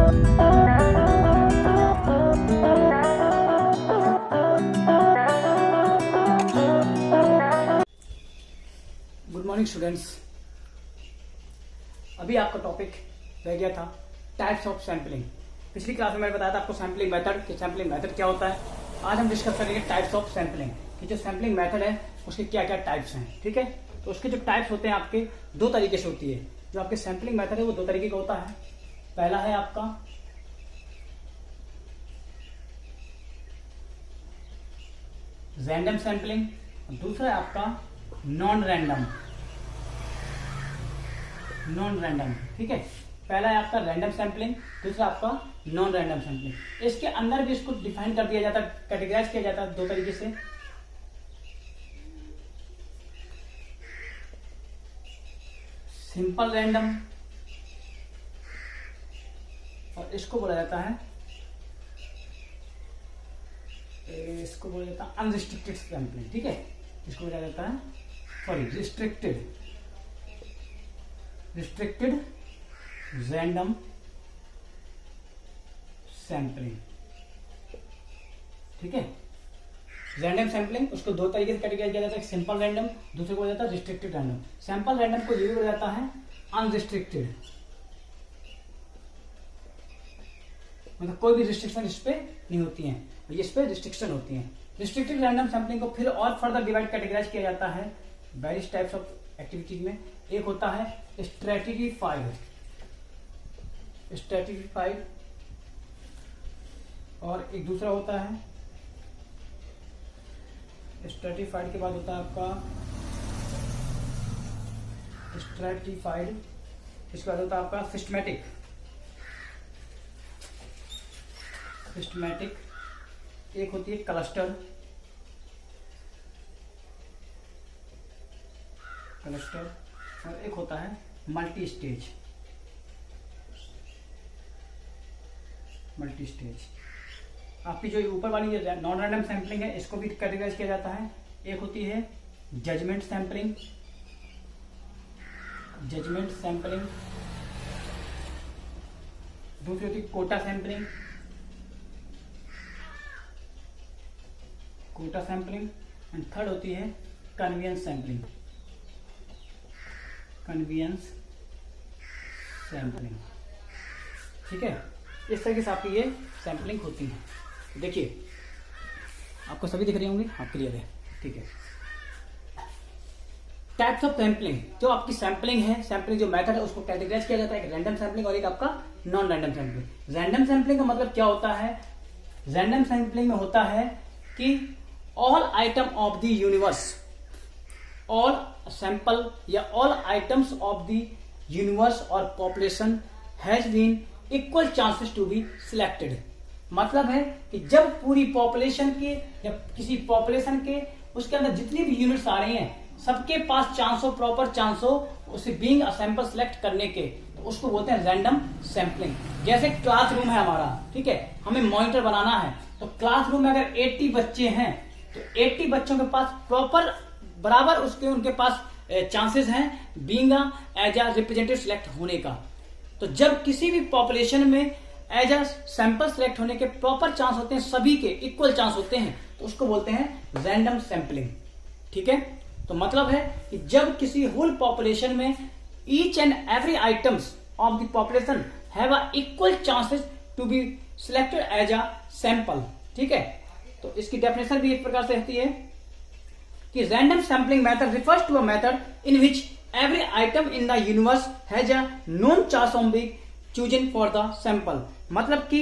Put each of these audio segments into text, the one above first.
Good morning students. अभी आपका topic रह गया था टाइप्स ऑफ सैम्पलिंग। पिछली क्लास में मैंने बताया था आपको सैम्पलिंग मेथड कि सैम्पलिंग मेथड क्या होता है। आज हम डिस्कस करेंगे टाइप्स ऑफ सैम्पलिंग कि जो सैम्पलिंग मेथड है उसके क्या क्या टाइप्स हैं। ठीक है, तो उसके जो टाइप्स होते हैं आपके दो तरीके से होती है। जो आपके सैम्पलिंग मेथड है वो दो तरीके का होता है। पहला है आपका रैंडम सैम्पलिंग, दूसरा है आपका नॉन रैंडम। ठीक है, पहला है आपका रैंडम सैम्पलिंग, दूसरा आपका नॉन रैंडम सैम्पलिंग। इसके अंदर भी इसको डिफाइन कर दिया जाता है, कैटेगराइज किया जाता है दो तरीके से। सिंपल रैंडम और इसको बोला जाता है अनरिस्ट्रिक्टेड सैम्पलिंग। ठीक है, इसको बोला जाता है रिस्ट्रिक्टेड रैंडम सैम्पलिंग। ठीक है, रैंडम सैम्पलिंग उसको दो तरीके से कैटेगराइज किया जाता है, सिंपल रैंडम, दूसरे को बोला जाता है रिस्ट्रिक्टेड रैंडम। सिंपल रैंडम को ये भी बोला जाता है अनरिस्ट्रिक्टेड, मतलब कोई भी रिस्ट्रिक्शन इस पे नहीं होती है, इस पे रिस्ट्रिक्शन होती है। रिस्ट्रिक्टेड रैंडम सैम्पलिंग को फिर और फर्दर डिवाइड कैटेगराइज किया जाता है वेरियस टाइप्स ऑफ एक्टिविटीज में। एक होता है स्ट्रेटिफाइड और एक दूसरा होता है स्ट्रेटिफाइड के बाद होता है आपका स्ट्रेटिफाइड, इसके बाद होता है आपका सिस्टमैटिक, एक होती है क्लस्टर और एक होता है मल्टी स्टेज। आपकी जो ऊपर वाली नॉन रैंडम सैम्पलिंग है इसको भी कैटेगराइज किया जाता है। एक होती है जजमेंट सैम्पलिंग, दूसरी होती है कोटा सैम्पलिंग एंड थर्ड होती है कन्वीनियंस सैम्पलिंग। ठीक है, इस तरीके से आपकी ये सैम्पलिंग होती है। देखिए आपको सभी दिख रही होंगी, आप क्लियर है। ठीक है, टाइप्स ऑफ सैम्पलिंग, जो आपकी सैम्पलिंग है, सैम्पलिंग जो मेथड है उसको कैटेगराइज किया जाता है, एक रैंडम सैम्पलिंग और एक आपका non random sampling. Random sampling का मतलब क्या होता है? रैंडम सैम्पलिंग में होता है कि all item of the universe, all sample या all items of the universe or population has been equal chances to be selected. मतलब है कि जब पूरी पॉपुलेशन के या किसी पॉपुलेशन के उसके अंदर जितनी भी यूनिट्स आ रही हैं सबके पास चांस हो, प्रॉपर चांस हो उसे बीइंग अ सैंपल सिलेक्ट करने के, तो उसको बोलते हैं रैंडम सैंपलिंग। जैसे क्लासरूम है हमारा, ठीक है, हमें मॉनिटर बनाना है, तो क्लासरूम में अगर 80 बच्चे हैं तो 80 बच्चों के पास प्रॉपर बराबर उनके पास चांसेस हैं being as a representative select होने का। तो जब किसी भी पॉपुलेशन में एज अ सैंपल सिलेक्ट होने के प्रॉपर चांस होते हैं, सभी के इक्वल चांस होते हैं, तो उसको बोलते हैं रैंडम सैंपलिंग। ठीक है, तो मतलब है कि जब किसी होल पॉपुलेशन में each and every items of the population have a equal chances to be selected as a sample. ठीक है, तो इसकी डेफिनेशन भी इस प्रकार से रहती है कि random sampling method refers to a method in which every item in the universe has a known chance of being chosen for the sample। मतलब कि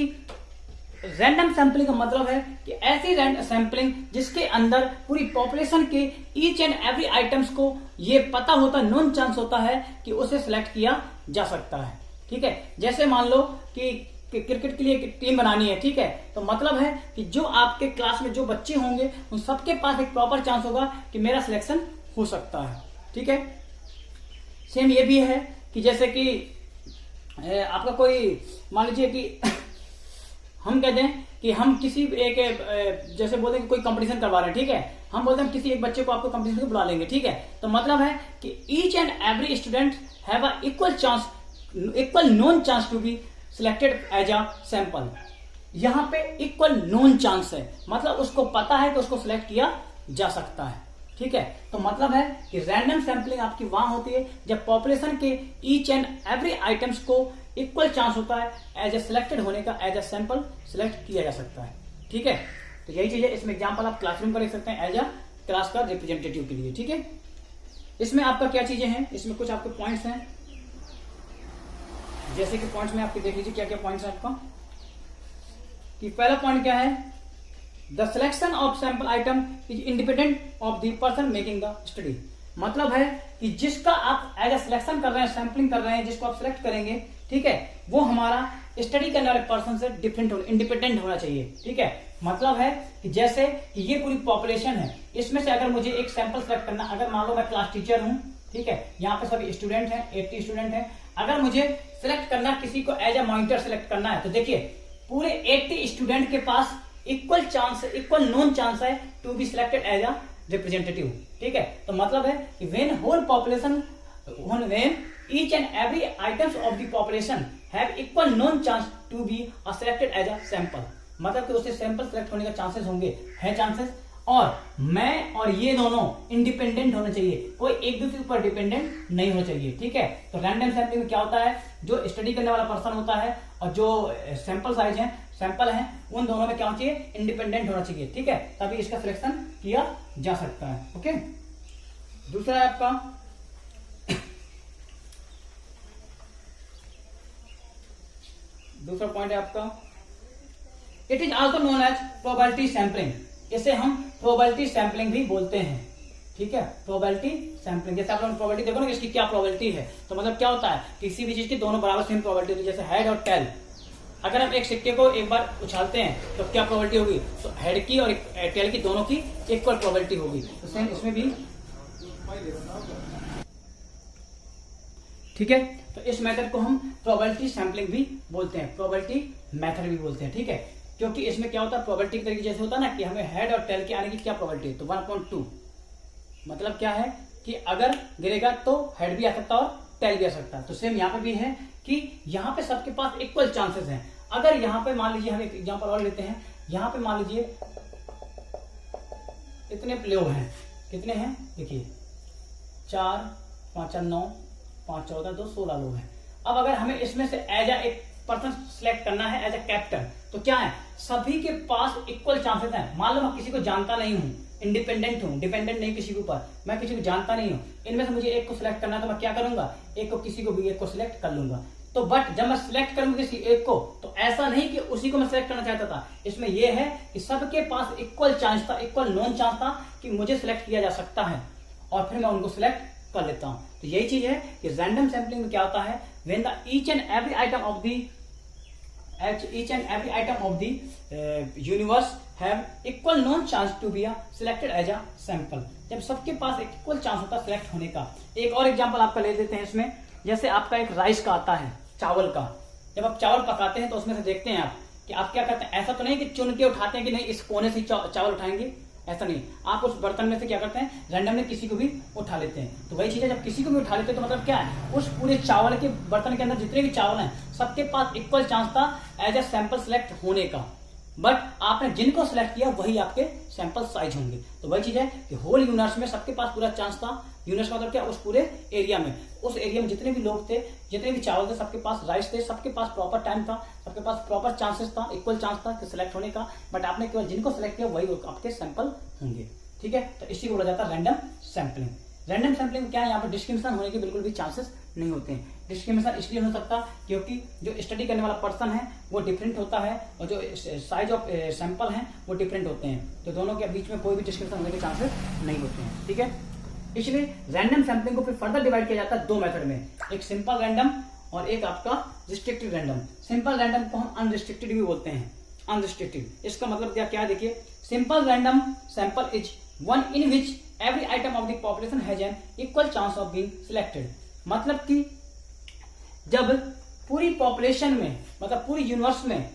रैंडम सैंपलिंग का मतलब है कि ऐसी रैंडम सैंपलिंग जिसके अंदर पूरी पॉपुलेशन के ईच एंड एवरी आइटम्स को ये पता होता है, नॉन चांस होता है कि उसे सिलेक्ट किया जा सकता है। ठीक है, जैसे मान लो कि क्रिकेट के लिए एक टीम बनानी है, ठीक है, तो मतलब है कि जो आपके क्लास में जो बच्चे होंगे उन सबके पास एक प्रॉपर चांस होगा कि मेरा सिलेक्शन हो सकता है। ठीक है, सेम ये भी है कि जैसे कि आपका कोई मान लीजिए कि हम कहते हैं कि हम किसी एक जैसे बोलते हैं कि कोई कंपटीशन करवा रहे हैं, ठीक है, हम बोलते हैं किसी एक बच्चे को आपको कंपटीशन में बुला लेंगे। ठीक है, तो मतलब है कि each and every student have a equal known chance to be selected as a sample. यहां पे इक्वल नोन चांस है, मतलब उसको पता है कि उसको सिलेक्ट किया जा सकता है। ठीक है, तो मतलब है कि रैंडम सैंपलिंग आपकी वहां होती है जब पॉपुलेशन के ईच एंड एवरी आइटम्स को इक्वल चांस होता है एज ए सिलेक्टेड होने का, एज ए सैंपल सिलेक्ट किया जा सकता है। ठीक है, तो यही चीज है। इसमें एग्जांपल आप क्लासरूम का लिख सकते हैं एज अ क्लास का रिप्रेजेंटेटिव के लिए। ठीक है, इसमें आपका क्या चीजें हैं, इसमें कुछ आपके पॉइंट्स हैं, जैसे कि पॉइंट्स में आपके देख लीजिए क्या क्या पॉइंट्स है आपका। कि पहला पॉइंट क्या है, the selection of sample item is independent of the person making the study. मतलब है कि जिसका आप एज ए सिलेक्शन कर रहे हैं, सैंपलिंग कर रहे हैं, जिसको आप सिलेक्ट करेंगे, ठीक है, वो हमारा स्टडी करने वाले पर्सन से डिफरेंट इंडिपेंडेंट होना चाहिए। ठीक है, मतलब है कि जैसे कि ये पूरी पॉपुलेशन है, इसमें से अगर मुझे एक सैंपल सेलेक्ट करना, अगर मान लो मैं क्लास टीचर हूं, ठीक है, यहाँ पे सभी स्टूडेंट हैं, 80 स्टूडेंट हैं, अगर मुझे सिलेक्ट करना, किसी को एज ए मॉनिटर सिलेक्ट करना है, तो देखिए पूरे 80 स्टूडेंट के पास equal chance, equal known chance है to be selected as a representative. ठीक है, तो मतलब है कि when whole population, when each and every items of the population have equal known chance to be selected as a sample, मतलब कि उससे सैंपल सिलेक्ट होने का चांसेस होंगे, है चांसेस, और मैं और ये दोनों इंडिपेंडेंट होने चाहिए, कोई एक दूसरे के ऊपर डिपेंडेंट नहीं होना चाहिए। ठीक है, तो रैंडम सैंपलिंग में क्या होता है, जो स्टडी करने वाला पर्सन होता है और जो सैंपल साइज है, सैंपल है, उन दोनों में क्या होना चाहिए, इंडिपेंडेंट होना चाहिए। ठीक है, तभी इसका सिलेक्शन किया जा सकता है। ओके, दूसरा है आपका दूसरा पॉइंट है आपका, it is also known as probability sampling. इसे हम प्रोबेबिलिटी सैंपलिंग भी बोलते हैं। ठीक है, प्रोबेबिलिटी सैंपलिंग, जैसे आप लोग प्रोबेबिलिटी देखो ना, इसकी क्या प्रोबेबिलिटी है, तो मतलब क्या होता है, किसी भी चीज की दोनों बराबर सेम प्रोबेबिलिटी होती है। जैसे हेड और टेल, अगर हम एक सिक्के को एक बार उछालते हैं तो क्या प्रोबेबिलिटी होगी, तो हेड की और टेल की दोनों की इक्वल प्रोबेबिलिटी होगी। तो सेम इसमें भी। ठीक है, तो इस मेथड को हम प्रोबेबिलिटी सैंपलिंग भी बोलते हैं, प्रोबेबिलिटी मेथड भी बोलते हैं। ठीक है, क्योंकि इसमें क्या होता है, प्रोबेबिलिटी के तरीके जैसे होता है ना कि हमें हेड और टेल के आने की क्या प्रोबेबिलिटी है, तो 1/2। मतलब क्या है कि अगर गिरेगा तो हेड भी आ सकता है और टेल भी आ सकता है। तो सेम यहाँ पे भी है कि यहाँ पे सबके पास इक्वल चांसेस हैं। अगर यहाँ पे मान लीजिए, हम एक एग्जांपल और लेते हैं, यहाँ पे मान लीजिए इतने लोग हैं, कितने हैं देखिए, 4 5 9 5 14 2 16 लोग हैं। अब अगर हमें इसमें से एज ए एक पर्सन सिलेक्ट करना है एज ए कैप्टन, तो क्या है, सभी के पास इक्वल चांसेस हैं। मान लो मैं किसी को जानता नहीं हूं, इंडिपेंडेंट हूं, डिपेंडेंट नहीं किसी के ऊपर, मैं किसी को जानता नहीं हूं, इनमें से मुझे एक को सिलेक्ट करना है, तो मैं क्या करूंगा, एक को, किसी को भी एक को सिलेक्ट कर लूंगा। तो बट जब मैं सिलेक्ट करूंगा किसी एक को, तो ऐसा नहीं कि उसी को मैं सिलेक्ट करना चाहता था, इसमें यह है कि सबके पास इक्वल चांस था, इक्वल नोन चांस था कि मुझे सिलेक्ट किया जा सकता है, और फिर मैं उनको सिलेक्ट कर लेता हूं। तो यही चीज है कि रैंडम सैंपलिंग में क्या होता है, when the each and every item of the universe have equal known chance to be selected as a sample. जब सबके पास इक्वल चांस होता है सिलेक्ट होने का। एक और एग्जांपल आपका ले लेते हैं इसमें, जैसे आपका एक राइस का आता है, चावल का। जब आप चावल पकाते हैं तो उसमें से देखते हैं आप कि आप क्या करते हैं, ऐसा तो नहीं कि चुन के उठाते हैं कि नहीं इस कोने से चावल उठाएंगे, ऐसा नहीं, आप उस बर्तन में से क्या करते हैं, रैंडमली किसी को भी उठा लेते हैं। तो वही चीज है, जब किसी को भी उठा लेते हैं तो मतलब क्या है, उस पूरे चावल के बर्तन के अंदर जितने भी चावल हैं सबके पास इक्वल चांस था एज ए सैंपल सिलेक्ट होने का, बट आपने जिनको सिलेक्ट किया वही आपके सैंपल साइज होंगे। तो वही चीज है कि होल यूनिवर्स में सबके पास पूरा चांस था, यूनिवर्स का मतलब क्या, उस पूरे एरिया में, उस एरिया में जितने भी लोग थे, जितने भी चावल थे, सबके पास राइस थे, सबके पास प्रॉपर टाइम था, सबके पास प्रॉपर चांसेस था, इक्वल चांस था कि सिलेक्ट होने का, बट आपने केवल जिनको सिलेक्ट किया वही आपके सैंपल होंगे। ठीक है, तो इसी को बोला जाता है रैंडम सैंपलिंग। रैंडम सैंपलिंग क्या है, यहाँ पर डिस्क्रिमिनेशन होने के बिल्कुल भी चांसेस नहीं होते हैं। डिस्क्रिमिनेशन इसलिए हो सकता क्योंकि जो स्टडी करने वाला पर्सन है वो डिफरेंट होता है और जो साइज ऑफ सैंपल है वो डिफरेंट होते हैं, तो दोनों के बीच में कोई भी डिस्क्रिमिनेशन होने के चांसेस नहीं होते हैं। ठीक है, इसलिए रैंडम सैंपलिंग को फिर फर्दर डिवाइड किया जाता है दो मेथड में, एक सिंपल रैंडम और एक आपका रिस्ट्रिक्टेड रैंडम। सिंपल रैंडम को हम अनरिस्ट्रिक्टेड भी बोलते हैं, अनरिस्ट्रिक्टेड। इसका मतलब क्या है, देखिए, simple random sample is one in which every item of the population has an equal chance of being selected. मतलब कि जब पूरी पॉपुलेशन में, मतलब पूरी यूनिवर्स में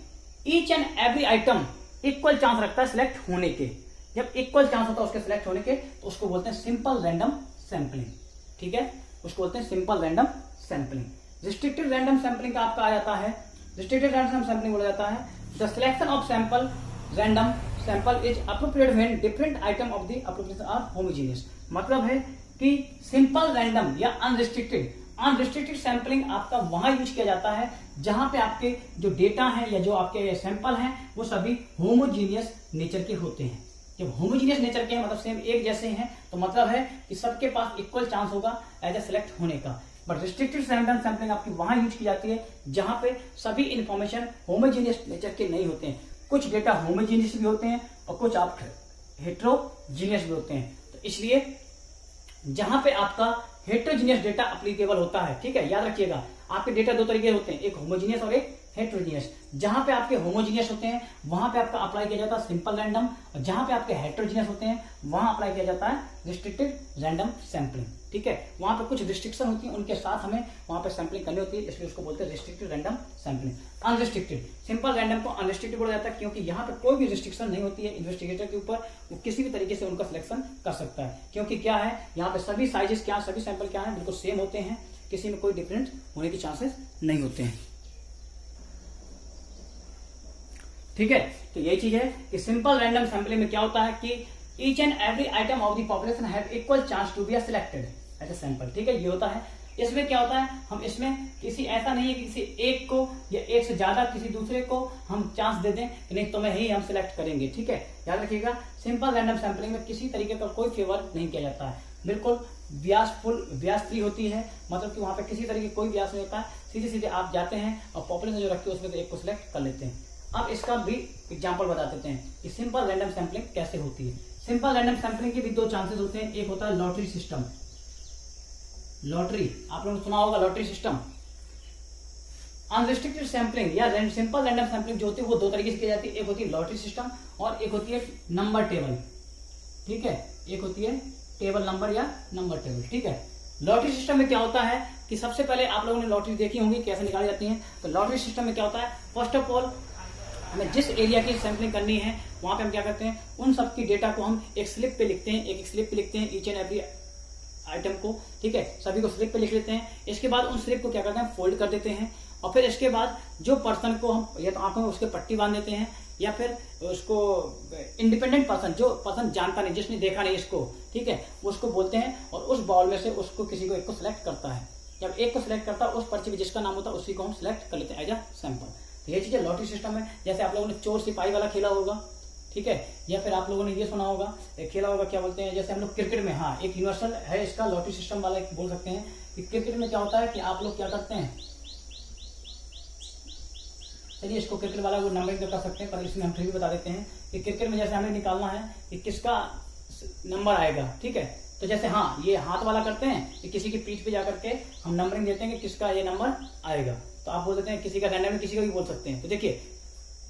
each and every item equal chance रखता है सिलेक्ट होने के, जब इक्वल चांस होता है उसके सिलेक्ट होने के, तो उसको बोलते हैं सिंपल रैंडम सैंपलिंग। ठीक है, उसको बोलते हैं simple random sampling. Restricted random sampling का आपका आ जाता है, रिस्ट्रिक्टेड रैंडम सैंपलिंग बोला जाता है the selection of sample random sample is appropriate when different item of the appropriation are homogeneous. मतलब है कि सिंपल रैंडम या अनरिस्ट्रिक्टेड सैंपलिंग आपका वहां यूज किया जाता है जहां पे आपके जो डेटा है या जो आपके सैंपल हैं वो सभी होमोजीनियस नेचर के होते हैं। जब होमोजीनियस नेचर के हैं मतलब सेम एक जैसे हैं तो मतलब है कि सबके पास इक्वल चांस होगा एज ए सिलेक्ट होने का। बट रिस्ट्रिक्टेड रैंडम सैंपलिंग आपकी वहां यूज की जाती है जहां पे सभी इंफॉर्मेशन होमोजीनियस नेचर के नहीं होते हैं। कुछ डेटा होमोजीनियस भी होते हैं और कुछ आप हेट्रोजीनियस भी होते हैं। तो इसलिए जहां पे आपका हेट्रोजीनियस डेटा अप्लीकेबल होता है, ठीक है, याद रखिएगा आपके डेटा दो तरीके होते हैं, एक होमोजीनियस और एक हेट्रोजीनियस। जहां पे आपके होमोजीनियस होते हैं वहां पे आपका अप्लाई किया जाता है सिंपल रैंडम, और जहां पे आपके हेट्रोजीनियस होते हैं वहां अप्लाई किया जाता है रिस्ट्रिक्टेड रैंडम सैंपलिंग। ठीक है, वहां पे कुछ रिस्ट्रिक्शन होती है, उनके साथ हमें वहां पे सैंपलिंग करनी होती है, इसलिए उसको बोलते हैं restricted random sampling. Unrestricted simple random को अनरिस्ट्रिक्टेड बोला जाता है क्योंकि यहाँ पे कोई भी रिस्ट्रिक्शन नहीं होती है इन्वेस्टिगेटर के ऊपर, वो किसी भी तरीके से उनका सिलेक्शन कर सकता है। क्योंकि क्या है यहाँ पे सभी साइजेस क्या, सभी सैंपल क्या है, बिल्कुल सेम होते हैं, किसी में कोई डिफरेंस होने के चांसेस नहीं होते हैं। ठीक है, तो यही चीज है कि सिंपल रैंडम सैंपलिंग में क्या होता है कि each and every item of the population have equal chance to be selected as a sample. ठीक है, ये होता है। इसमें क्या होता है, हम इसमें किसी ऐसा नहीं है कि किसी एक को या एक से ज्यादा किसी दूसरे को हम चांस दे दें कि नहीं तुम्हें ही हम सिलेक्ट करेंगे। ठीक है, याद रखिएगा सिंपल रैंडम सैंपलिंग में किसी तरीके का कोई फेवर नहीं किया जाता है, बिल्कुल व्यास फ्री होती है, मतलब कि वहां पे किसी तरीके कोई व्यास नहीं होता है, सीधे सीधे आप जाते हैं और पॉपुलेशन जो रखते हैं उसमें एक को सिलेक्ट कर लेते हैं। अब इसका भी एग्जांपल बता देते हैं कि सिंपल रैंडम सैंपलिंग कैसे होती है। सिंपल रैंडम सैंपलिंग के भी दो चांसेस होते हैं, एक होता है लॉटरी सिस्टम। लॉटरी आप लोगों ने सुना होगा, लॉटरी सिस्टम। अनरिस्ट्रिक्टेड सैंपलिंग या सिंपल रैंडम सैंपलिंग जो होती है वो दो तरीके से की जाती है, एक होती है लॉटरी सिस्टम और एक होती है नंबर टेबल। ठीक है, एक होती है टेबल नंबर या नंबर टेबल। ठीक है, लॉटरी सिस्टम में क्या होता है कि सबसे पहले आप लोगों ने लॉटरी देखी होंगी कैसे निकाली जाती है। तो लॉटरी सिस्टम में क्या होता है, फर्स्ट ऑफ ऑल हमें जिस एरिया की सैंपलिंग करनी है वहां पे हम क्या करते हैं, उन सब की डेटा को हम एक स्लिप पे लिखते हैं, एक स्लिप पे लिखते हैं ईच एंड एवरी आइटम को। ठीक है, सभी को स्लिप पे लिख लेते हैं। इसके बाद उन स्लिप को क्या करते हैं, फोल्ड कर देते हैं और फिर इसके बाद जो पर्सन को हम या तो आंखों में उसके पट्टी बांध देते हैं या फिर उसको इंडिपेंडेंट पर्सन, जो पर्सन जानता नहीं, जिसने देखा नहीं इसको, ठीक है, उसको बोलते हैं और उस बॉल में से उसको किसी को एक को सिलेक्ट करता है। जब एक को सिलेक्ट करता है उस पर्ची में जिसका नाम होता है उसी को हम सिलेक्ट कर लेते हैं एज अ सैंपल। ये चीजें लॉटरी सिस्टम है। जैसे आप लोगों ने चोर सिपाही वाला खेला होगा, ठीक है, या फिर आप लोगों ने ये सुना होगा, खेला होगा, क्या बोलते हैं, जैसे हम लोग क्रिकेट में, हाँ एक यूनिवर्सल है इसका लॉटरी सिस्टम वाला एक बोल सकते हैं कि क्रिकेट में क्या होता है कि आप लोग क्या करते हैं, चलिए इसको क्रिकेट वाला वो नंबरिंग कर सकते हैं, पर इसमें हम फिर भी बता देते हैं कि क्रिकेट में जैसे हमें निकालना है कि किसका नंबर आएगा। ठीक है, तो जैसे हाँ ये हाथ वाला करते हैं कि किसी की पीठ पे जाकर के हम नंबरिंग देते हैं कि किसका ये नंबर आएगा, तो आप बोल देते हैं किसी का रैंडम में किसी का भी बोल सकते हैं। तो देखिए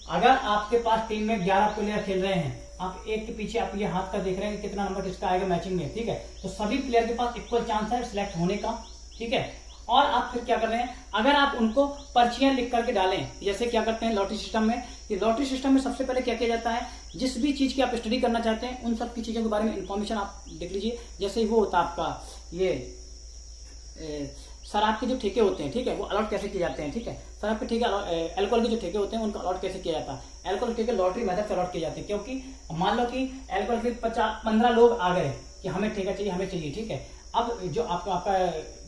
अगर आपके पास टीम में 11 प्लेयर खेल रहे हैं, आप एक के पीछे आप ये हाथ का देख रहे हैं कि कितना नंबर किसका आएगा मैचिंग में, ठीक है, तो सभी प्लेयर के पास इक्वल चांस है सिलेक्ट होने का। ठीक है, और आप फिर क्या कर रहे हैं, अगर आप उनको पर्चियां लिख करके डालें, जैसे क्या करते हैं लॉटरी सिस्टम में, ये लॉटरी सिस्टम में सबसे पहले क्या किया जाता है, जिस भी चीज की आप स्टडी करना चाहते हैं उन सब की चीजों के बारे में इंफॉर्मेशन आप देख लीजिए। जैसे वो होता है आपका ये शराब के जो ठेके होते हैं, ठीक है, वो अलॉट कैसे किए जाते हैं। ठीक है, शराब के ठेके, अल्कोहल के जो ठेके होते हैं उनका अलॉट कैसे किया जाता है, अल्कोहल के लॉटरी मेथड से अलॉट किए जाते हैं। क्योंकि मान लो कि अल्कोहल के 15 लोग आ गए कि हमें ठेका चाहिए, हमें चाहिए, ठीक है, अब जो आपका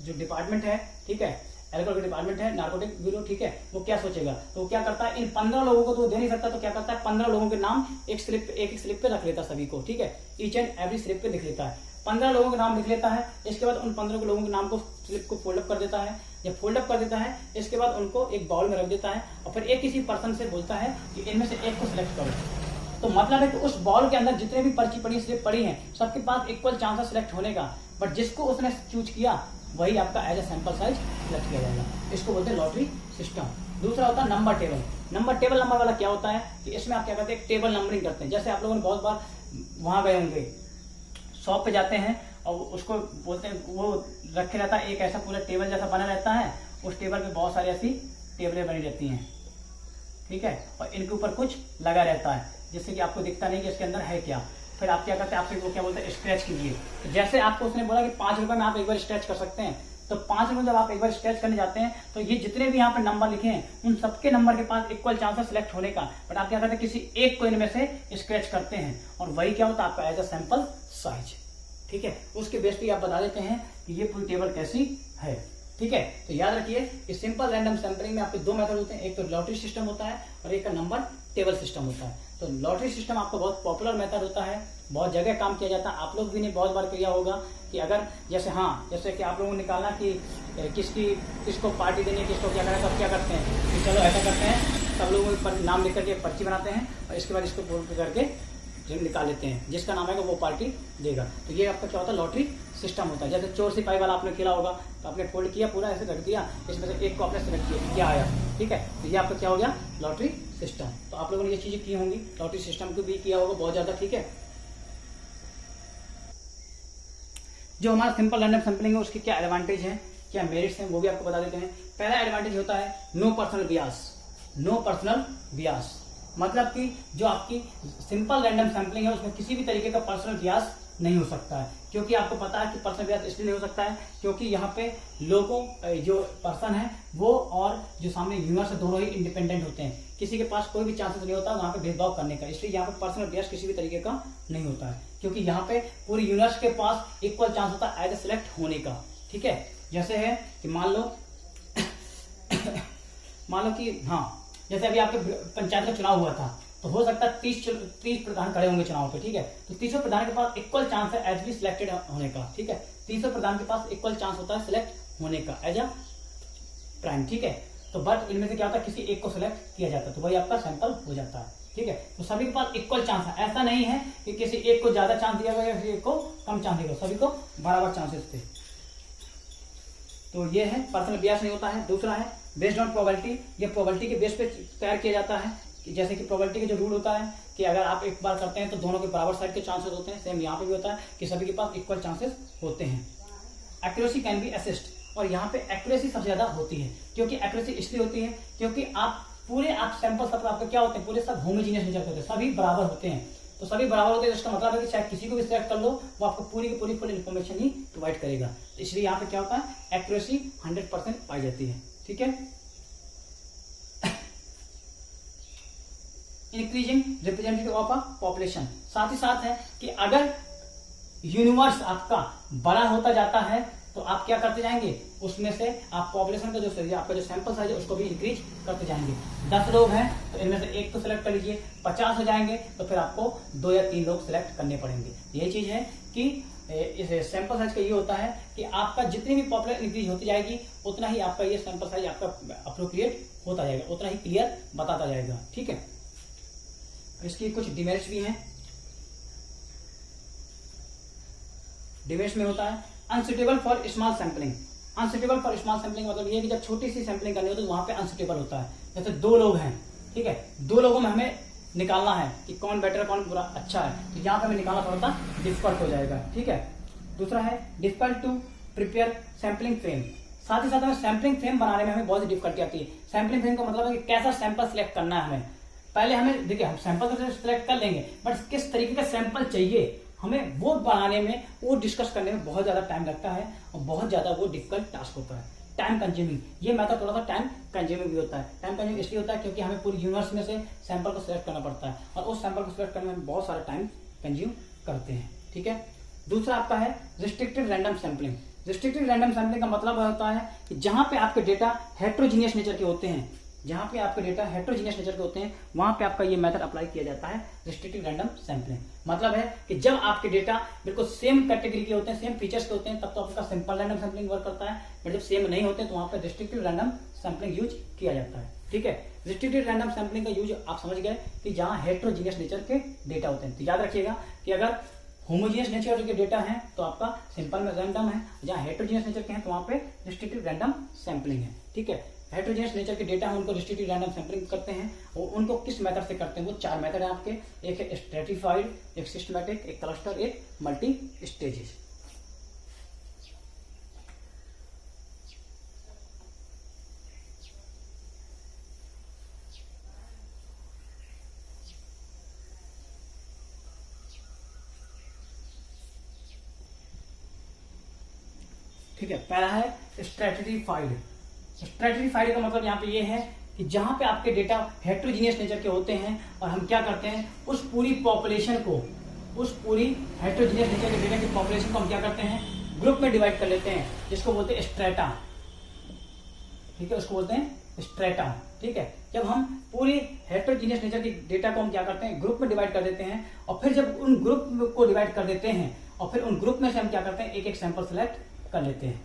जो डिपार्टमेंट है, ठीक है, अल्कोहल का डिपार्टमेंट है, नार्कोटिक ब्यूरो, ठीक है, वो क्या सोचेगा, तो क्या करता है, इन 15 लोगों को तो दे नहीं सकता, तो क्या करता है 15 लोगों के नाम एक स्लिप पे रख लेता सभी को। ठीक है, ईच एंड एवरी स्लिप पे लिख लेता है, 15 लोगों के नाम लिख लेता है। इसके बाद उन 15 लोगों के नाम को स्लिप को फोल्ड अप कर देता है। जब फोल्ड अप कर देता है इसके बाद उनको एक बाउल में रख देता है और फिर एक किसी पर्सन से बोलता है कि इनमें से एक को सिलेक्ट करो। तो मतलब है कि उस बॉल के अंदर जितने भी पर्ची पड़ी, स्लिप पड़ी है, सबके पास इक्वल चांस है सिलेक्ट होने का, बट जिसको उसने चूज किया वही आपका as a sample size select किया जाएगा। इसको बोलते हैं लॉटरी सिस्टम। दूसरा होता है नंबर टेबल। नंबर वाला क्या होता है कि इसमें आप क्या करते हैं, टेबल नंबरिंग करते हैं। जैसे आप लोगों ने बहुत बार वहां गए होंगे, शॉप पे जाते हैं और उसको बोलते हैं, वो रखे रहता है एक ऐसा पूरा टेबल जैसा बना रहता है, उस टेबल पे बहुत सारी ऐसी टेबलें बनी रहती हैं, ठीक है, और इनके ऊपर कुछ लगा रहता है जिससे कि आपको दिखता नहीं कि इसके अंदर है क्या। फिर आप क्या करते हैं, आपसे वो क्या बोलते हैं, स्क्रैच कीजिए। तो जैसे आपको उसने बोला कि 5 रुपए में आप एक बार स्क्रैच कर सकते हैं, तो 5 में जब आप एक बार स्क्रैच करने जाते हैं तो ये जितने भी यहाँ पे नंबर लिखे हैं उन सबके नंबर के पास इक्वल चांस है सिलेक्ट होने का, बट आप क्या करते हैं किसी एक को इनमें से स्क्रैच करते हैं और वही क्या होता है आपका एज अ सैंपल साइज। ठीक है, उसके बेस पे आप बता देते हैं कि ये पूरी टेबल कैसी है। ठीक है, तो याद रखिए इस सिंपल रैंडम सैंपलिंग में आपके दो मेथड होते हैं, एक तो लॉटरी सिस्टम होता है और एक का नंबर टेबल सिस्टम होता है। तो लॉटरी सिस्टम आपका बहुत पॉपुलर मेथड होता है, बहुत जगह काम किया जाता है, आप लोग भी ने बहुत बार किया होगा कि अगर जैसे कि आप लोगों को निकालना कि किसको पार्टी देनी है, किसको क्या करना है, तब क्या करते हैं कि चलो ऐसा करते हैं, सब लोगों पर नाम लिख करके पर्ची बनाते हैं और इसके बाद इसको बोल करके निकाल लेते हैं, जिसका नाम है वो पार्टी देगा। तो ये आपका क्या होता है लॉटरी सिस्टम होता है। जैसे चोर सिपाही वाला आपने खेला होगा, तो आपने फोल्ड किया पूरा ऐसे रख दिया, इसमें से एक को आपने सेलेक्ट किया, क्या आया। ठीक है, तो ये आपका क्या हो गया लॉटरी सिस्टम। तो आप लोगों ने ये चीजें की होंगी, लॉटरी सिस्टम को भी किया होगा बहुत ज्यादा। ठीक है, जो हमारा सिंपल रैंडम सैंपलिंग है उसके क्या एडवांटेज है, क्या मेरिट्स हैं, वो भी आपको बता देते हैं। पहला एडवांटेज होता है no personal bias. No personal bias मतलब कि जो आपकी सिंपल रैंडम सैंपलिंग है उसमें किसी भी तरीके का पर्सनल बियास नहीं हो सकता है, क्योंकि आपको पता है कि पर्सनल बियास इसलिए नहीं हो सकता है क्योंकि यहाँ पे लोगों जो पर्सन है वो और जो सामने यूनिवर्स दोनों ही इंडिपेंडेंट होते हैं, किसी के पास कोई भी चांसेस नहीं होता वहां पे भेदभाव करने का, इसलिए यहाँ पे पर्सनल बियास किसी भी तरीके का नहीं होता है, क्योंकि यहाँ पे पूरी यूनिवर्स के पास इक्वल चांस होता है एज ए सिलेक्ट होने का। ठीक है, जैसे है कि मान लो कि हाँ जैसे अभी आपके पंचायत का चुनाव हुआ था, तो हो सकता है 30 प्रधान खड़े होंगे चुनाव पे। ठीक है, तो 30 प्रधान के पास इक्वल चांस है एज बी सिलेक्टेड होने का। ठीक है, 30 प्रधान के पास इक्वल चांस होता है सिलेक्ट होने का एज अ प्राइम। ठीक है, तो बट इनमें से क्या होता है किसी एक को सिलेक्ट किया जाता है, तो वही आपका सैंपल हो जाता है। ठीक है, तो सभी के पास इक्वल चांस है, ऐसा नहीं है कि किसी एक को ज्यादा चांस दिया गया या किसी एक को कम चांस दिया गया, सभी को बराबर चांसेस थे। तो ये है पर्सनल बियास नहीं होता है। दूसरा है बेस्ड ऑन प्रोबेबिलिटी, ये प्रोबेबिलिटी के बेस पे तैयार किया जाता है कि जैसे कि प्रोबेबिलिटी का जो रूल होता है कि अगर आप एक बार करते हैं तो दोनों के बराबर साइड के चांसेस होते हैं, सेम यहाँ पे भी होता है कि सभी के पास इक्वल चांसेस होते हैं। एक्यूरेसी कैन बी असिस्ट, और यहाँ पे एक्यूरेसी सबसे ज्यादा होती है, क्योंकि एक्यूरेसी इसलिए होती है क्योंकि आप सैंपल सब आपके क्या होते हैं पूरे सब होमोजीनियस नेचर होते हैं, सभी बराबर होते हैं। तो सभी बराबर होते हैं, इसका मतलब है कि चाहे किसी को भी सिलेक्ट कर लो वो आपको पूरी की पूरी फुल इन्फॉर्मेशन ही प्रोवाइड करेगा। तो इसलिए यहाँ पे क्या होता है एक्यूरेसी 100% पाई जाती है। ठीक है, increasing representative of a population, साथ ही साथ है कि अगर यूनिवर्स आपका बड़ा होता जाता है तो आप क्या करते जाएंगे, उसमें से आप पॉपुलेशन का जो आपका जो सैंपल साइज है उसको भी इंक्रीज करते जाएंगे। 10 लोग हैं तो इनमें से एक तो सिलेक्ट कर लीजिए, 50 हो जाएंगे तो फिर आपको 2 या 3 लोग सिलेक्ट करने पड़ेंगे। यही चीज है कि इस सैंपल साइज का ये होता है कि आपका जितनी भी पॉपुलेशन इंक्रीज होती जाएगी उतना ही आपका ये सैंपल साइज आपका अप्रोप्रिएट होता जाएगा, उतना ही क्लियर बताता जाएगा। ठीक है, इसकी कुछ डिमेरिट्स भी हैं। डिमेरिट्स में होता है unsuitable for small sampling. Unsuitable for small sampling मतलब ये है कि जब छोटी सी सैंपलिंग करनी हो तो वहां पे अनसुटेबल होता है। जैसे 2 लोग हैं, ठीक है, 2 लोगों में हमें निकालना है कि कौन बेटर कौन बुरा अच्छा है, तो यहाँ पे हमें निकालना थोड़ा सा डिफिकल्ट हो जाएगा। ठीक है, दूसरा है difficult to prepare sampling frame, साथ ही साथ हमें सैंपलिंग फ्रेम बनाने में हमें बहुत डिफिकल्टी आती है। सैंपलिंग फ्रेम का मतलब है कि कैसा सैंपल सिलेक्ट करना है हमें। पहले हमें देखिए हम सैंपल तो सिलेक्ट कर लेंगे, बट किस तरीके का सैंपल चाहिए हमें वो बनाने में, वो डिस्कस करने में बहुत ज्यादा टाइम लगता है और बहुत ज्यादा वो डिफिकल्ट टास्क होता है, टाइम कंज्यूमिंग। ये मेथड थोड़ा सा टाइम कंज्यूमिंग भी होता है। टाइम कंज्यूमिंग इसलिए होता है क्योंकि हमें पूरी यूनिवर्स में से सैंपल को सिलेक्ट करना पड़ता है और उस सैंपल को सिलेक्ट करने में बहुत सारा टाइम कंज्यूम करते हैं। ठीक है, दूसरा आपका है restricted random sampling. Restricted random sampling का मतलब होता है कि जहां पे आपके डेटा हेट्रोजीनियस नेचर के होते हैं, जहां पे आपके डेटा हेट्रोजीनियस नेचर के होते हैं वहां पे आपका ये मेथड अप्लाई किया जाता है रिस्ट्रिक्टेड रैंडम सैंपलिंग। मतलब है कि जब आपके डेटा बिल्कुल सेम कैटेगरी के होते हैं, सेम फीचर्स के होते हैं, तब तो आपका सिंपल रैंडम सैंपलिंग वर्क करता है, बट जब सेम नहीं होते तो वहां पे रिस्ट्रिक्टेड रैंडम सैंपलिंग यूज किया जाता है। ठीक है, रिस्ट्रिक्टेड रैंडम सैंपलिंग का यूज आप समझ गए कि जहां हेट्रोजीनियस नेचर के डेटा होते हैं। तो याद रखिएगा कि अगर होमोजीनियस नेचर के डेटा है तो आपका सिंपल में रैंडम है, जहां हेट्रोजीनियस नेचर के हैं तो वहां पे रिस्ट्रिक्टेड रैंडम सैंपलिंग है। ठीक है, हेट्रोजीनियस नेचर के डेटा है उनको रिस्ट्रिक्टेड रैंडम सैंपलिंग करते हैं, और उनको किस मेथड से करते हैं, वो 4 मेथड है आपके, एक है स्ट्रेटिफाइड, एक सिस्टमैटिक, एक क्लस्टर, एक मल्टी स्टेजेस। ठीक है, पहला है स्ट्रैटिफाइड। स्ट्रैटिफाइड का मतलब यहाँ पे ये है कि जहां पे आपके डेटा हेट्रोजीनियस नेचर के होते हैं और हम क्या करते हैं उस पूरी पॉपुलेशन को, उस पूरी हेट्रोजीनियस नेचर के डेटा की पॉपुलेशन को हम क्या करते हैं ग्रुप में डिवाइड कर लेते हैं, जिसको बोलते हैं स्ट्रेटा। ठीक है, उसको बोलते हैं स्ट्रेटा। ठीक है, जब हम पूरी हेट्रोजीनियस नेचर की डेटा को हम क्या करते हैं ग्रुप में डिवाइड कर देते हैं, और फिर जब उन ग्रुप को डिवाइड कर देते हैं और फिर उन ग्रुप में से हम क्या करते हैं एक एक सैंपल सेलेक्ट कर लेते हैं।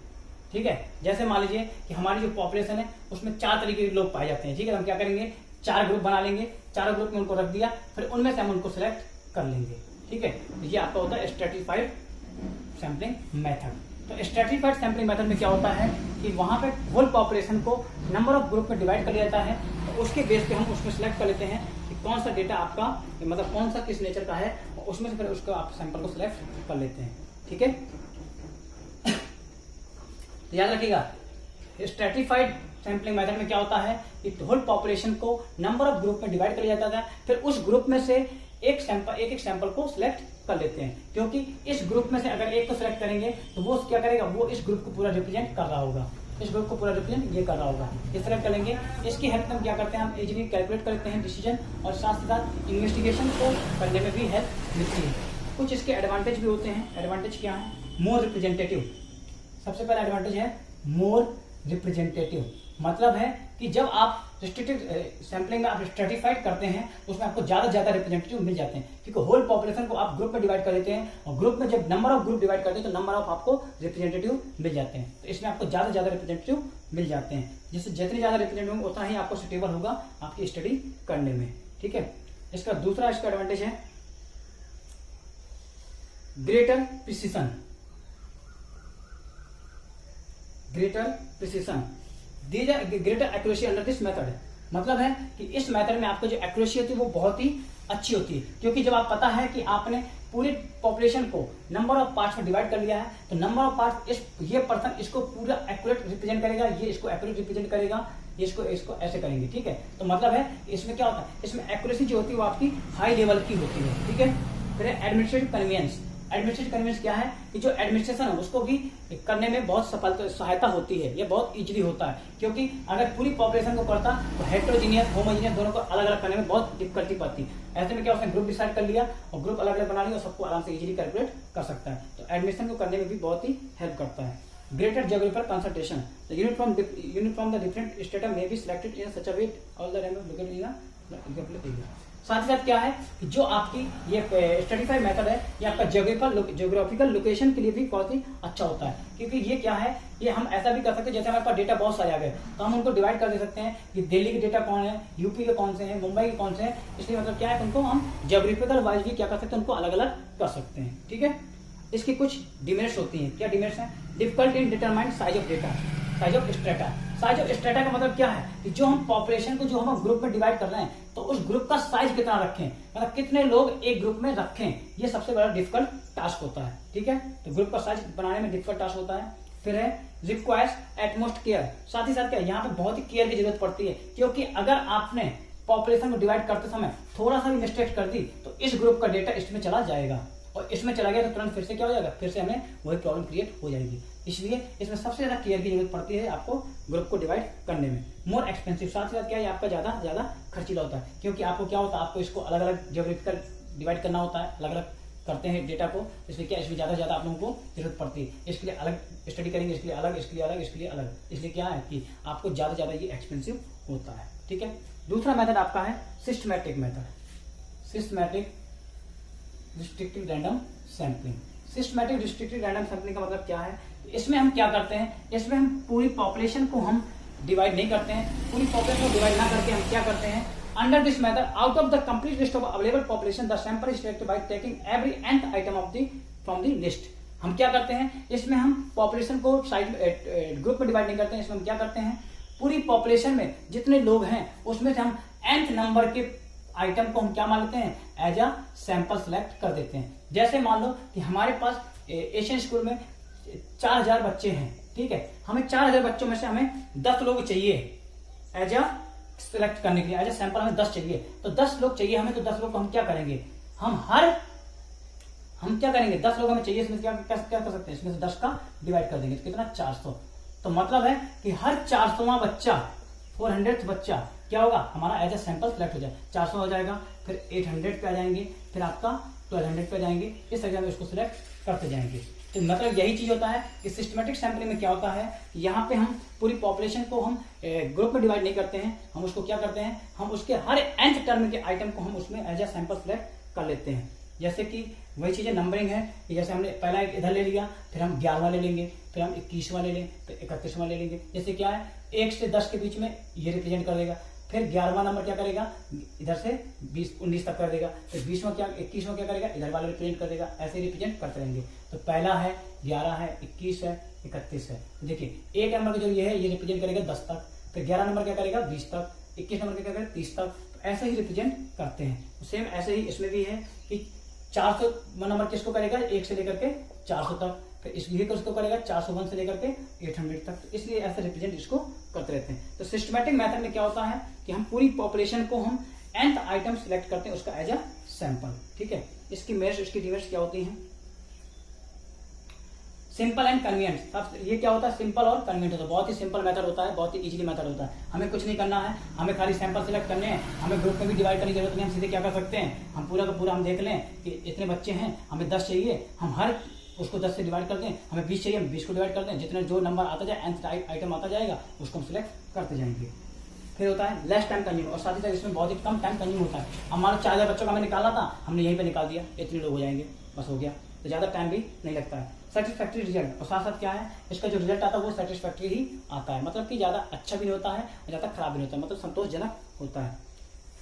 ठीक है, जैसे मान लीजिए कि हमारी जो पॉपुलेशन है उसमें 4 तरीके के लोग पाए जाते हैं। ठीक है, हम क्या करेंगे 4 ग्रुप बना लेंगे, चारों ग्रुप में उनको रख दिया, फिर उनमें से हम उनको सिलेक्ट कर लेंगे। ठीक है, ये आपका होता है स्ट्रैटिफाइड सैंपलिंग मेथड। तो स्ट्रैटिफाइड सैंपलिंग मेथड में क्या होता है कि वहां पे होल पॉपुलेशन को नंबर ऑफ ग्रुप में डिवाइड कर लिया जाता है, तो उसके बेस पे हम उसमें सिलेक्ट कर लेते हैं कि कौन सा डेटा आपका मतलब कौन सा किस नेचर का है, और उसमें से फिर उसको आप सैंपल को सिलेक्ट कर लेते हैं। ठीक है, तो याद रखिएगा स्ट्रैटिफाइड सैंपलिंग मेथड में क्या होता है कि होल पॉपुलेशन को नंबर ऑफ ग्रुप में डिवाइड कर लिया जाता है, फिर उस ग्रुप में से एक एक सैंपल को सिलेक्ट कर लेते हैं, क्योंकि इस ग्रुप में से अगर एक को सिलेक्ट करेंगे तो वो क्या करेगा, वो इस ग्रुप को पूरा रिप्रेजेंट कर रहा होगा, इस ग्रुप को पूरा रिप्रेजेंट ये कर रहा होगा। इस तरह कर लेंगे, इसकी हेल्प में क्या करते हैं हम इजीली कैलकुलेट करते हैं डिसीजन, और साथ ही साथ इन्वेस्टिगेशन को करने में भी हेल्प मिलती है। कुछ इसके एडवांटेज भी होते हैं। एडवांटेज क्या है, मोर रिप्रेजेंटेटिव। सबसे पहला एडवांटेज है मोर रिप्रेजेंटेटिव, मतलब है कि जब आप रिस्ट्रिक्टेड सैंपलिंग में आप स्ट्रैटिफाइड करते हैं उसमें आपको ज्यादा रिप्रेजेंटेटिव मिल जाते हैं, क्योंकि होल पॉपुलेशन को आप ग्रुप में डिवाइड कर देते हैं, और ग्रुप में जब नंबर ऑफ ग्रुप डिवाइड करते हैं तो नंबर ऑफ आपको रिप्रेजेंटेटिव मिल जाते हैं। तो इसमें आपको ज्यादा रिप्रेजेंटेटिव मिल जाते हैं, जिससे जितने ज्यादा रिप्रेजेंटेटिव उतना ही आपको सुटेबल होगा आपकी स्टडी करने में। ठीक है, इसका दूसरा इसका एडवांटेज है greater precision. Greater precision, greater accuracy under this method, मतलब है कि इस मेथड में आपको जो एक्यूरेसी होती है वो बहुत ही अच्छी होती है, क्योंकि जब आप पता है कि आपने पूरी पॉपुलेशन को नंबर ऑफ पार्ट्स में डिवाइड कर लिया है, तो नंबर ऑफ पार्ट्स ये पर्सन इसको पूरा एक्यूरेट रिप्रेजेंट करेगा, ये इसको एक्यूरेट रिप्रेजेंट करेगा, इसको ऐसे करेंगे। ठीक है, तो मतलब है इसमें क्या होता है, इसमें एक्यूरेसी जो होती है वो आपकी हाई लेवल की होती है। ठीक है, फिर एडमिनिस्ट्रेटिव कन्वीनियंस। एडमिनिस्ट्रेटिव कन्वीनियंस क्या है कि जो एडमिनिस्ट्रेशन है उसको भी करने में बहुत सहायता होती है, ये बहुत इजीली होता है, क्योंकि अगर पूरी पॉपुलेशन को करता तो हेट्रोजीनियस होमोजीनियस दोनों को अलग अलग करने में बहुत डिफिकल्टी पड़ती। ऐसे में क्या उसने ग्रुप डिसाइड कर लिया और ग्रुप अलग अलग बना लिया और सबको आराम से इजीली कैलकुलेट कर सकता है, तो एडमिशन को करने में भी बहुत ही हेल्प करता है। Greater geographical concentration, unit from the different strata may be selected in such a way all the random located in a. साथ ही साथ क्या है कि जो आपकी ये स्ट्रैटिफाइड मेथड है ये आपका ज्योग्राफिकल लोकेशन के लिए भी बहुत ही अच्छा होता है, क्योंकि ये क्या है, ये हम ऐसा भी कर सकते हैं जैसे हमारे पास डेटा बहुत सारे आ गए तो हम उनको डिवाइड कर दे सकते हैं कि दिल्ली के डेटा कौन है, यूपी के कौन से हैं, मुंबई के कौन से हैं, इसलिए मतलब क्या है उनको हम ज्योग्राफिकल वाइज भी क्या कर सकते हैं, उनको अलग अलग कर सकते हैं। ठीक है, इसकी कुछ डिमेरिट्स होती हैं। क्या डिमेरिट्स हैं, difficult in determine size of data, size of strata. Size of strata का मतलब क्या है कि जो हम पॉपुलेशन को जो हम ग्रुप में डिवाइड कर रहे हैं तो उस ग्रुप का साइज कितना रखें, मतलब कितने लोग एक ग्रुप में रखें, ये सबसे बड़ा डिफिकल्ट टास्क होता है। ठीक है, तो ग्रुप का साइज बनाने में डिफिकल्ट टास्क होता है। फिर है रिक्वायर्स एटमोस्ट केयर, साथ ही साथ क्या यहाँ पे बहुत ही केयर की जरूरत पड़ती है, क्योंकि अगर आपने पॉपुलेशन को डिवाइड करते समय थोड़ा सा भी मिस्टेक कर दी तो इस ग्रुप का डेटा इसमें चला जाएगा, और इसमें चला गया तो तुरंत फिर से क्या हो जाएगा, फिर से हमें वही प्रॉब्लम क्रिएट हो जाएगी। इसलिए इसमें सबसे ज्यादा केयर की जरूरत पड़ती है आपको ग्रुप को डिवाइड करने में। मोर एक्सपेंसिव, साथ ही साथ क्या है आपका ज्यादा खर्चीला होता है, क्योंकि आपको क्या होता है, आपको इसको अलग अलग ज्योग्राफिकल डिवाइड करना होता है, अलग अलग करते हैं डेटा को, इसलिए क्या इसमें ज्यादा आप लोगों को जरूरत पड़ती है। इसके लिए अलग स्टडी करेंगे, इसके लिए अलग, इसके लिए अलग, इसके लिए अलग, इसलिए क्या है कि आपको ज्यादा ये एक्सपेंसिव होता है। ठीक है, दूसरा मेथड आपका है systematic method, systematic restricted random sampling. Systematic restricted random sampling का मतलब क्या है, इसमें हम क्या करते हैं, इसमें हम पूरी पॉपुलेशन को हम डिवाइड नहीं करते हैं, पूरी पॉपुलेशन को डिवाइड ना करके हम क्या करते हैं, under this method out of the complete list of available population the sample is selected by taking every nth item of the from the list. हम क्या करते हैं, इसमें हम पॉपुलेशन को साइड ग्रुप में डिवाइड नहीं करते हैं, इसमें हम क्या करते हैं, पूरी पॉपुलेशन में जितने लोग हैं उसमें से हम nth नंबर के आइटम को हम क्या मान लेते हैं, एज अ सैंपल सेलेक्ट कर देते हैं। जैसे मान लो कि हमारे पास एशियन स्कूल में 4000 बच्चे हैं, ठीक है, हमें 4000 बच्चों में से हमें 10 लोग चाहिए एज अ सिलेक्ट करने के लिए, एज अ सैंपल हमें 10 चाहिए, तो 10 लोग चाहिए हमें, तो 10 लोग को हम क्या करेंगे, हम क्या करेंगे, 10 लोग हमें चाहिए, इसमें क्या कर सकते हैं, इसमें से 10 का डिवाइड कर देंगे, तो कितना 400, तो मतलब है कि हर 400वां बच्चा 400th बच्चा क्या होगा, हमारा एज ए सैंपल सेलेक्ट हो जाए, 400 हो जाएगा, फिर 800 पे आ जाएंगे, फिर आपका 1200 पे आ जाएंगे, इस तरह से इसको सिलेक्ट करते जाएंगे। तो मतलब यही चीज होता है कि सिस्टमेटिक सैंपलिंग में क्या होता है, यहाँ पे हम पूरी पॉपुलेशन को हम ग्रुप में डिवाइड नहीं करते हैं, हम उसको क्या करते हैं, हम उसके हर nth टर्म के आइटम को हम उसमें एज ए सैंपल सेलेक्ट कर लेते हैं। जैसे कि वही चीजें नंबरिंग है, जैसे हमने पहला एक इधर ले लिया, फिर हम 11वां ले लेंगे, फिर हम 21वां ले लेंगे, फिर 31वां ले लेंगे। जैसे क्या है 1 से 10 के बीच में ये रिप्रेजेंट कर देगा, फिर 11वां नंबर क्या करेगा, इधर से 19 तक कर देगा, फिर 20वां क्या 21वां क्या करेगा, इधर वाला रिप्रेजेंट कर देगा, ऐसे रिप्रेजेंट करते रहेंगे। तो पहला है 11 है, 21 है, 31 है। तो देखिए एक नंबर का जो ये है ये रिप्रेजेंट करेगा 10 तक, फिर 11 नंबर क्या करेगा 20 तक, 21 नंबर क्या करेगा 30 तक। तो ऐसे ही रिप्रेजेंट करते हैं। सेम ऐसे ही इसमें भी है कि 400 नंबर किसको करेगा 1 से लेकर के 400 तक, फिर इस भी उसको करेगा 401 से लेकर के 800 तक। तो इसलिए ऐसे रिप्रेजेंट इसको करते रहते हैं। तो सिस्टमैटिक मेथड में क्या होता है कि हम पूरी पॉपुलेशन को हम nth आइटम सिलेक्ट करते हैं उसका एज अ सैंपल। ठीक है, इसकी मेरिट्स इसकी डिमेरिट्स क्या होती हैं, सिंपल एंड कन्वीनियंट। ये क्या होता है, सिंपल और कन्वीनियंट होता है। बहुत ही सिंपल मेथड होता है, बहुत ही इजीली मेथड होता है। हमें कुछ नहीं करना है, हमें खाली सैंपल सिलेक्ट करने हैं, हमें ग्रुप में भी डिवाइड करने की जरूरत नहीं। हम सीधे क्या कर सकते हैं, हम पूरा का पूरा हम देख लें कि इतने बच्चे हैं, हमें 10 चाहिए, हम हर उसको 10 से डिवाइड करते हैं, हमें 20 चाहिए, हम 20 को डिवाइड करते हैं, जितने जो नंबर आता जाए nth आइटम आता जाएगा उसको हम सिलेक्ट करते जाएंगे। फिर होता है लेस टाइम कंज्यूम, और साथ ही साथ इसमें बहुत ही कम टाइम कंज्यूम होता है। हमारा 4000 बच्चों का हमें निकालना था, हमने यहीं पे निकाल दिया, इतने लोग हो जाएंगे, बस हो गया। तो ज्यादा टाइम भी नहीं लगता है। सेटिस्फैक्ट्री रिजल्ट, और साथ साथ क्या है इसका जो रिजल्ट आता है वो सेटिस्फैक्ट्री ही आता है, मतलब कि ज्यादा अच्छा भी नहीं होता है और ज्यादा खराब भी नहीं होता है, मतलब संतोषजनक होता है।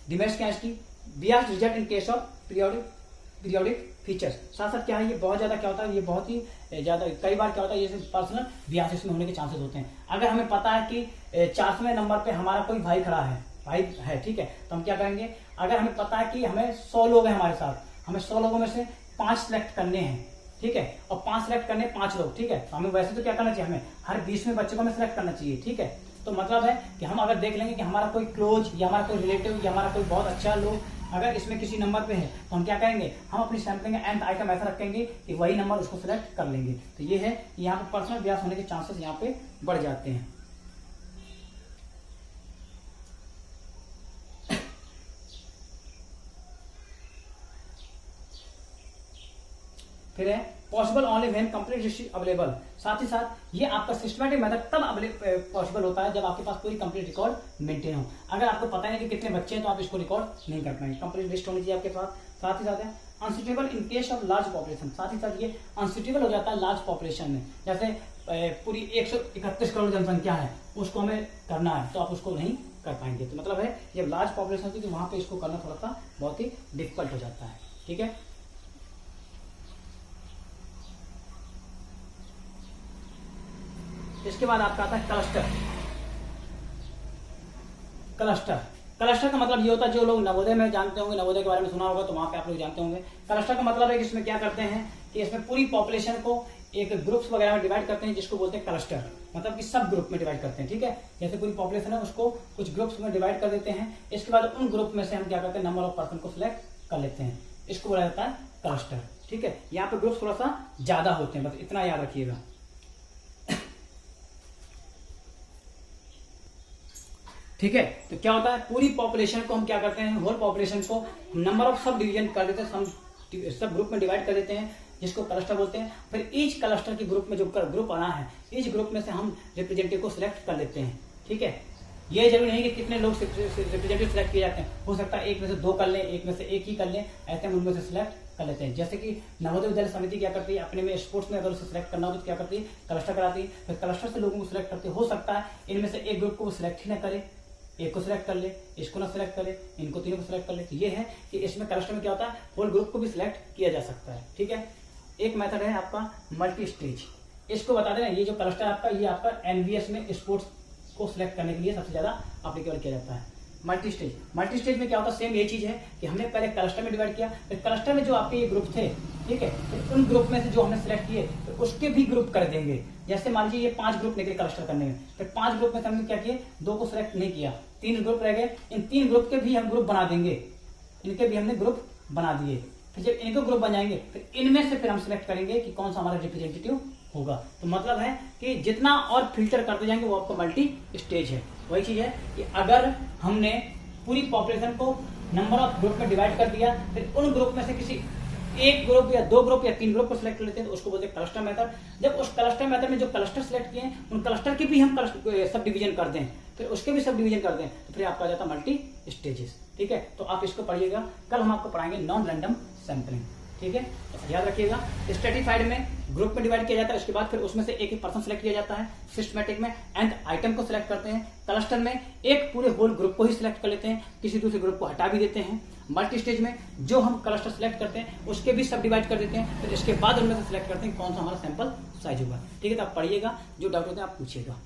डिमेरिट्स क्या है इसकी, biased result in case of periodic features. साथ साथ क्या है ये बहुत ज्यादा क्या होता है, ये बहुत ही ज्यादा कई बार क्या होता है ये पर्सनल बियासिस में होने के चांसेस होते हैं। अगर हमें पता है कि 400वें नंबर पे हमारा कोई भाई खड़ा है, भाई है, ठीक है, तो हम क्या करेंगे, अगर हमें पता है कि हमें 100 लोग हैं हमारे साथ, हमें 100 लोगों में से 5 सिलेक्ट करने हैं, ठीक है, और 5 सिलेक्ट करने 5 लोग, ठीक है, तो हमें वैसे तो क्या करना चाहिए, हमें हर 20वें बच्चे को हमें सिलेक्ट करना चाहिए। ठीक है, तो मतलब है कि हम अगर देख लेंगे कि हमारा कोई क्लोज या हमारा कोई रिलेटिव या हमारा कोई बहुत अच्छा लोग अगर इसमें किसी नंबर पे है, तो हम क्या करेंगे, हम अपनी सैंपलिंग का nth आइटम ऐसा रखेंगे कि वही नंबर उसको सिलेक्ट कर लेंगे। तो ये है यहाँ पे पर्सनल बियास होने के चांसेस यहाँ पे बढ़ जाते हैं। फिर है possible only when complete history available. साथ ही साथ ये आपका सिस्टमैटिक मेथड तब पॉसिबल होता है जब आपके पास पूरी कंप्लीट रिकॉर्ड मेंटेन हो। अगर आपको पता है कि कितने बच्चे हैं तो आप इसको रिकॉर्ड नहीं कर पाएंगे, कंप्लीट लिस्ट होनी चाहिए आपके पास। साथ ही साथ है unsuitable in case of large population. साथ ही साथ ये अनसुटेबल हो जाता है लार्ज पॉपुलेशन में, जैसे पूरी 131 करोड़ जनसंख्या है उसको हमें करना है तो आप उसको नहीं कर पाएंगे। तो मतलब है जब लार्ज पॉपुलेशन होती है तो वहां पे इसको करना थोड़ा सा बहुत ही डिफिकल्ट हो जाता है। ठीक है, इसके बाद आपका आता है क्लस्टर। क्लस्टर का मतलब ये होता है, जो लोग नवोदय में जानते होंगे, नवोदय के बारे में सुना होगा तो वहां पे आप लोग जानते होंगे। क्लस्टर का मतलब है कि इसमें क्या करते हैं कि इसमें पूरी पॉपुलेशन को एक ग्रुप्स वगैरह में डिवाइड करते हैं, जिसको बोलते हैं क्लस्टर, मतलब कि सब ग्रुप में डिवाइड करते हैं। ठीक है, जैसे पूरी पॉपुलेशन है उसको कुछ ग्रुप्स में डिवाइड कर देते हैं। इसके बाद उन ग्रुप में से हम क्या करते हैं, नंबर ऑफ पर्सन को सिलेक्ट कर लेते हैं, इसको बोला जाता है क्लस्टर। ठीक है, यहाँ पे ग्रुप थोड़ा सा ज्यादा होते हैं, बस इतना याद रखिएगा। ठीक है, तो क्या होता है पूरी पॉपुलेशन को हम क्या करते हैं, होल पॉपुलेशन को नंबर ऑफ सब डिवीजन कर देते हैं, सब ग्रुप में डिवाइड कर देते हैं, जिसको क्लस्टर बोलते हैं। फिर ईच क्लस्टर के ग्रुप में जो ग्रुप आना है, ईच ग्रुप में से हम रिप्रेजेंटेटिव को सिलेक्ट कर लेते हैं। ठीक है, ये जरूरी नहीं कि कितने लोग रिप्रेजेंटेटिव सिलेक्ट किए जाते हैं, हो सकता है एक में से 2 कर लें, एक में से 1 ही कर लें, ऐसे हम उनमें से सिलेक्ट कर लेते हैं। जैसे कि नवोदय विद्यालय समिति क्या करती है, अपने में स्पोर्ट्स में अगर उसे सिलेक्ट करना हो तो क्या करती है, क्लस्टर कराती है, फिर क्लस्टर से लोगों को सिलेक्ट करती है। हो सकता है इनमें से एक ग्रुप को वो सिलेक्ट ही ना करे, एक को सिलेक्ट कर ले, इसको ना सिलेक्ट करे, इनको तीनों को सिलेक्ट कर ले। तो ये है कि इसमें क्लस्टर में क्या होता है, होल ग्रुप को भी सिलेक्ट किया जा सकता है। ठीक है, एक मेथड है आपका मल्टी स्टेज। इसको बता देना, ये जो क्लस्टर आपका, ये आपका एनवीएस में स्पोर्ट्स को सिलेक्ट करने के लिए सबसे ज्यादा एप्लीकेबल किया जाता है। मल्टी स्टेज में क्या होता है, सेम ये चीज है कि हमने पहले क्लस्टर में डिवाइड किया, फिर क्लस्टर में जो आपके ये ग्रुप थे, ठीक है, तो उन ग्रुप में से जो हमने सिलेक्ट किए तो उसके भी ग्रुप कर देंगे। जैसे मान लीजिए ये 5 ग्रुप निकले क्लस्टर करने में, फिर 5 ग्रुप में से हमने क्या किए, 2 को सिलेक्ट नहीं किया, 3 ग्रुप रह गए, इन 3 ग्रुप के भी हम ग्रुप बना देंगे, इनके भी हमने ग्रुप बना दिए। फिर जब इनको ग्रुप बन जाएंगे फिर इनमें से फिर हम सिलेक्ट करेंगे कि कौन सा हमारा रिप्रेजेंटेटिव होगा। तो मतलब है कि जितना और फिल्टर करते जाएंगे वो आपका मल्टी स्टेज है। वही चीज है कि अगर हमने पूरी पॉपुलेशन को नंबर ऑफ ग्रुप में डिवाइड कर दिया, फिर उन ग्रुप में से किसी एक ग्रुप या दो ग्रुप या तीन ग्रुप को सिलेक्ट कर लेते हैं, तो उसको बोलते हैं क्लस्टर मेथड। जब उस क्लस्टर मेथड में जो क्लस्टर सिलेक्ट किए हैं उन क्लस्टर की भी हम सब डिवीजन कर दें, फिर उसके भी सब डिवीजन कर दें, तो फिर आपका आ जाता है मल्टी स्टेजेस। ठीक है, तो आप इसको पढ़िएगा। कल हम आपको पढ़ाएंगे नॉन रैंडम सैंपलिंग। ठीक है, तो याद रखिएगा स्ट्रेटिफाइड में ग्रुप में डिवाइड किया जाता है, उसके बाद फिर उसमें से एक एक पर्सन सिलेक्ट किया जाता है। सिस्टमैटिक में nth आइटम को सिलेक्ट करते हैं। क्लस्टर में एक पूरे होल ग्रुप को ही सिलेक्ट कर लेते हैं, किसी दूसरे ग्रुप को हटा भी देते हैं। मल्टी स्टेज में जो हम क्लस्टर सिलेक्ट करते हैं उसके भी सब डिवाइड कर देते हैं, फिर इसके बाद उनमें से सिलेक्ट करते हैं कौन सा हमारा सैंपल साइज होगा। ठीक है, तो आप पढ़िएगा, जो डाउट होते हैं आप पूछिएगा।